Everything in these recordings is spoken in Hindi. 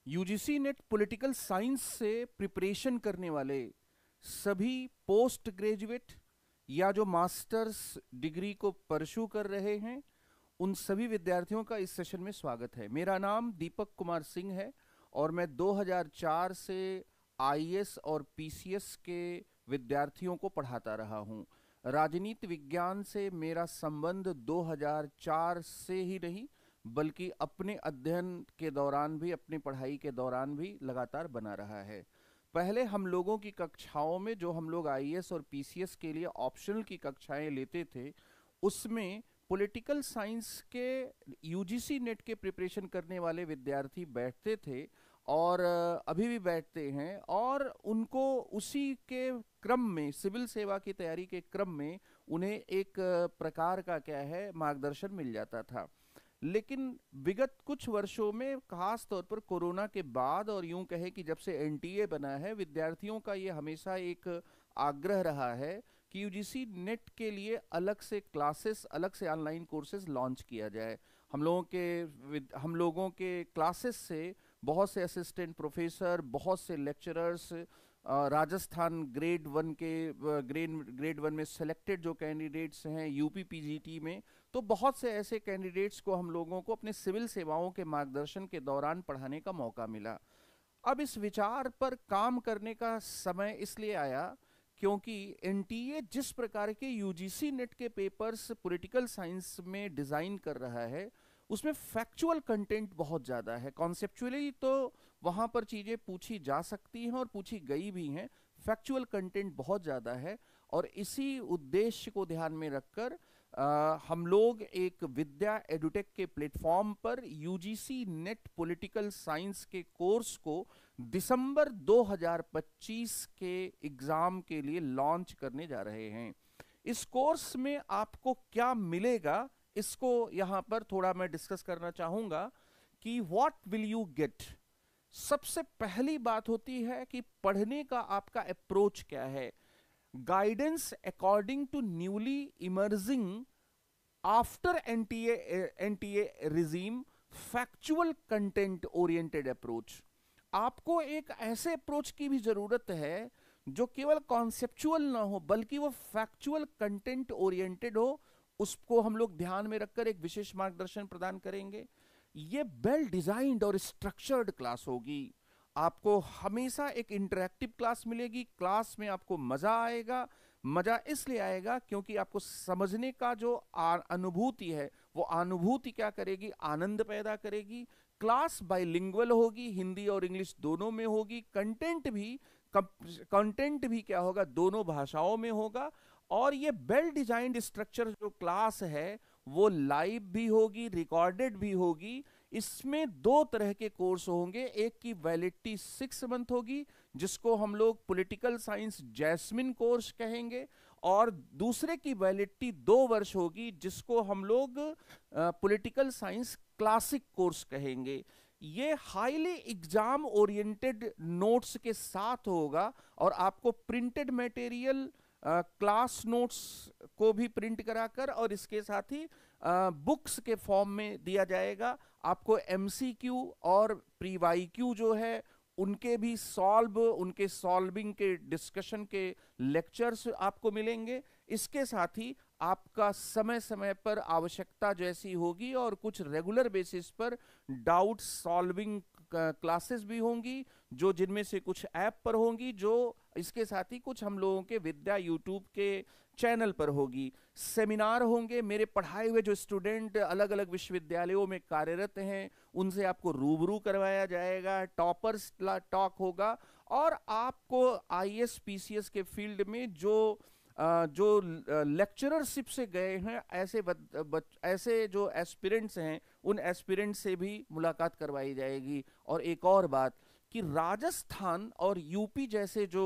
यूजीसी नेट पॉलिटिकल साइंस से प्रिपरेशन करने वाले सभी पोस्ट ग्रेजुएट या जो मास्टर्स डिग्री को परस्यू कर रहे हैं, उन सभी विद्यार्थियों का इस सेशन में स्वागत है। मेरा नाम दीपक कुमार सिंह है और मैं 2004 से आईएएस और पीसीएस के विद्यार्थियों को पढ़ाता रहा हूं। राजनीति विज्ञान से मेरा संबंध 2004 से ही नहीं बल्कि अपने अध्ययन के दौरान भी, अपनी पढ़ाई के दौरान भी लगातार बना रहा है। पहले हम लोगों की कक्षाओं में जो हम लोग आईएएस और पीसीएस के लिए ऑप्शनल की कक्षाएं लेते थे, उसमें पॉलिटिकल साइंस के यूजीसी नेट के प्रिपरेशन करने वाले विद्यार्थी बैठते थे और अभी भी बैठते हैं, और उनको उसी के क्रम में, सिविल सेवा की तैयारी के क्रम में उन्हें एक प्रकार का क्या है मार्गदर्शन मिल जाता था। लेकिन विगत कुछ वर्षों में, खास तौर पर कोरोना के बाद, और यूं कहे कि जब से एनटीए बना है, विद्यार्थियों का ये हमेशा एक आग्रह रहा है कि यूजीसी नेट के लिए अलग से क्लासेस, अलग से ऑनलाइन कोर्सेज लॉन्च किया जाए। हम लोगों के क्लासेस से बहुत से असिस्टेंट प्रोफेसर, बहुत से लेक्चरर्स, राजस्थान ग्रेड वन में सिलेक्टेड जो कैंडिडेट्स हैं यूपी पीजीटी में, तो बहुत से ऐसे कैंडिडेट्स को हम लोगों को अपने सिविल सेवाओं के मार्गदर्शन के दौरान पढ़ाने का मौका मिला। अब इस विचार पर काम करने का समय इसलिए आया क्योंकि एनटीए जिस प्रकार के यूजीसी नेट के पेपर्स पॉलिटिकल साइंस में डिजाइन कर रहा है, उसमें फैक्चुअल कंटेंट बहुत ज्यादा है। कॉन्सेप्चुअली तो वहां पर चीजें पूछी जा सकती हैं और पूछी गई भी हैं, फैक्चुअल कंटेंट बहुत ज्यादा है। और इसी उद्देश्य को ध्यान में रखकर हम लोग एक विद्या एडुटेक के प्लेटफॉर्म पर यूजीसी नेट पॉलिटिकल साइंस के कोर्स को दिसंबर 2025 के एग्जाम के लिए लॉन्च करने जा रहे हैं। इस कोर्स में आपको क्या मिलेगा, इसको यहां पर थोड़ा मैं डिस्कस करना चाहूंगा कि व्हाट विल यू गेट। सबसे पहली बात होती है कि पढ़ने का आपका अप्रोच क्या है। Guidance according to newly emerging after NTA regime, factual content oriented approach. आपको एक ऐसे अप्रोच की भी जरूरत है जो केवल कॉन्सेप्चुअल ना हो बल्कि वो फैक्चुअल कंटेंट ओरिएंटेड हो। उसको हम लोग ध्यान में रखकर एक विशेष मार्गदर्शन प्रदान करेंगे। ये वेल डिजाइंड और स्ट्रक्चर्ड क्लास होगी। आपको हमेशा एक इंटरैक्टिव क्लास मिलेगी। क्लास में आपको मजा आएगा। मजा इसलिए आएगा क्योंकि आपको समझने का जो अनुभूति है, वो अनुभूति क्या करेगी, आनंद पैदा करेगी। क्लास बाइलिंगुअल होगी, हिंदी और इंग्लिश दोनों में होगी। कंटेंट भी क्या होगा, दोनों भाषाओं में होगा। और ये वेल डिजाइंड स्ट्रक्चर जो क्लास है वो लाइव भी होगी, रिकॉर्डेड भी होगी। इसमें दो तरह के कोर्स होंगे। एक की वैलिडिटी 6 मंथ होगी, जिसको हम लोग पॉलिटिकल साइंस जैस्मिन कोर्स कहेंगे, और दूसरे की वैलिडिटी 2 वर्ष होगी, जिसको हम लोग पॉलिटिकल साइंस क्लासिक कोर्स कहेंगे। ये हाईली एग्जाम ओरिएंटेड नोट्स के साथ होगा और आपको प्रिंटेड मटेरियल, क्लास नोट्स को भी प्रिंट कराकर और इसके साथ ही बुक्स के फॉर्म में दिया जाएगा। आपको एमसीक्यू और प्रीवाईक्यू जो है उनके भी उनके सॉल्विंग के डिस्कशन के लेक्चर्स आपको मिलेंगे। इसके साथ ही आपका समय समय पर आवश्यकता जैसी होगी और कुछ रेगुलर बेसिस पर डाउट सॉल्विंग क्लासेस भी होंगी, जो जिनमें से कुछ ऐप पर होंगी, जो इसके साथ ही कुछ हम लोगों के विद्या यूट्यूब के चैनल पर होगी। सेमिनार होंगे। मेरे पढ़ाए हुए जो स्टूडेंट अलग अलग विश्वविद्यालयों में कार्यरत हैं, उनसे आपको रूबरू करवाया जाएगा। टॉपर्स टॉक होगा। और आपको आईएएस पीसीएस के फील्ड में जो लेक्चररशिप से गए हैं, ऐसे जो एस्पिरेंट्स हैं, उन एस्पिरेंट्स से भी मुलाकात करवाई जाएगी। और एक और बात कि राजस्थान और यूपी जैसे जो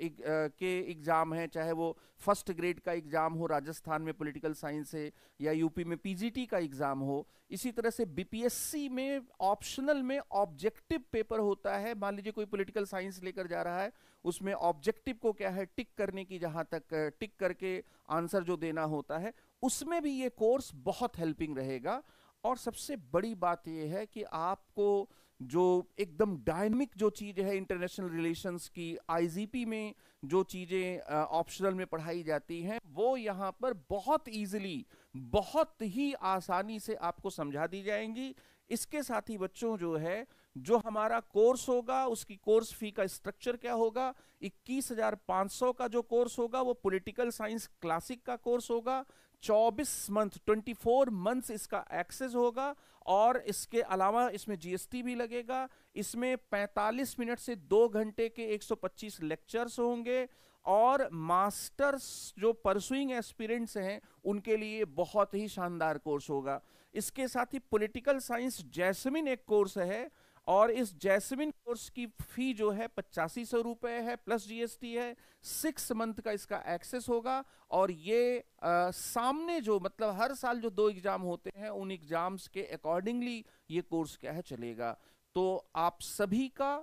के एग्जाम हैं, चाहे वो फर्स्ट ग्रेड का एग्जाम हो राजस्थान में पॉलिटिकल साइंस से, या यूपी में पीजीटी का एग्जाम हो, इसी तरह से बीपीएससी में ऑप्शनल में ऑब्जेक्टिव पेपर होता है। मान लीजिए कोई पॉलिटिकल साइंस लेकर जा रहा है, उसमें ऑब्जेक्टिव को क्या है, टिक करने की, जहां तक टिक करके आंसर जो देना होता है, उसमें भी ये कोर्स बहुत हेल्पिंग रहेगा। और सबसे बड़ी बात यह है कि आपको जो एकदम डायनामिक जो चीज़ है इंटरनेशनल रिलेशंस की, आईजीपी में जो चीज़ें ऑप्शनल में पढ़ाई जाती हैं, वो यहाँ पर बहुत इजीली, बहुत ही आसानी से आपको समझा दी जाएंगी। इसके साथ ही बच्चों जो है, जो हमारा कोर्स होगा उसकी कोर्स फी का स्ट्रक्चर क्या होगा, 21,500 का जो कोर्स होगा वो पॉलिटिकल साइंस क्लासिक का कोर्स होगा। 24 मंथ्स इसका एक्सेस होगा, और इसके अलावा इसमें जीएसटी भी लगेगा। इसमें 45 मिनट से 2 घंटे के 125 लेक्चर्स होंगे, और मास्टर्स जो परसुइंग एस्पिरेंट्स हैं उनके लिए बहुत ही शानदार कोर्स होगा। इसके साथ ही पॉलिटिकल साइंस जैस्मिन एक कोर्स है, और इस जैस्मिन कोर्स की फी जो है 8500 रुपए है, प्लस जीएसटी है। 6 मंथ का इसका एक्सेस होगा, और ये सामने जो मतलब हर साल जो 2 एग्जाम होते हैं उन एग्जाम्स के अकॉर्डिंगली ये कोर्स क्या है चलेगा। तो आप सभी का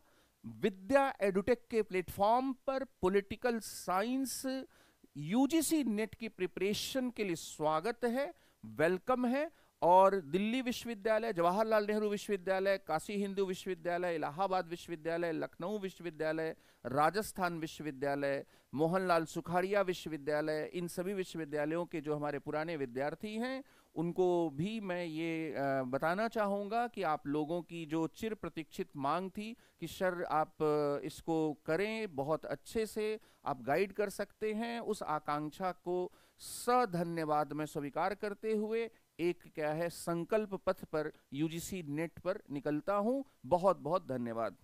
विद्या एडुटेक के प्लेटफॉर्म पर पॉलिटिकल साइंस यूजीसी नेट की प्रिपरेशन के लिए स्वागत है, वेलकम है। और दिल्ली विश्वविद्यालय, जवाहरलाल नेहरू विश्वविद्यालय, काशी हिंदू विश्वविद्यालय, इलाहाबाद विश्वविद्यालय, लखनऊ विश्वविद्यालय, राजस्थान विश्वविद्यालय, मोहनलाल सुखाड़िया विश्वविद्यालय, इन सभी विश्वविद्यालयों के जो हमारे पुराने विद्यार्थी हैं उनको भी मैं ये बताना चाहूँगा कि आप लोगों की जो चिर प्रतीक्षित मांग थी कि सर आप इसको करें, बहुत अच्छे से आप गाइड कर सकते हैं, उस आकांक्षा को सधन्यवाद में स्वीकार करते हुए एक क्या है संकल्प पथ पर यूजीसी नेट पर निकलता हूं। बहुत बहुत धन्यवाद।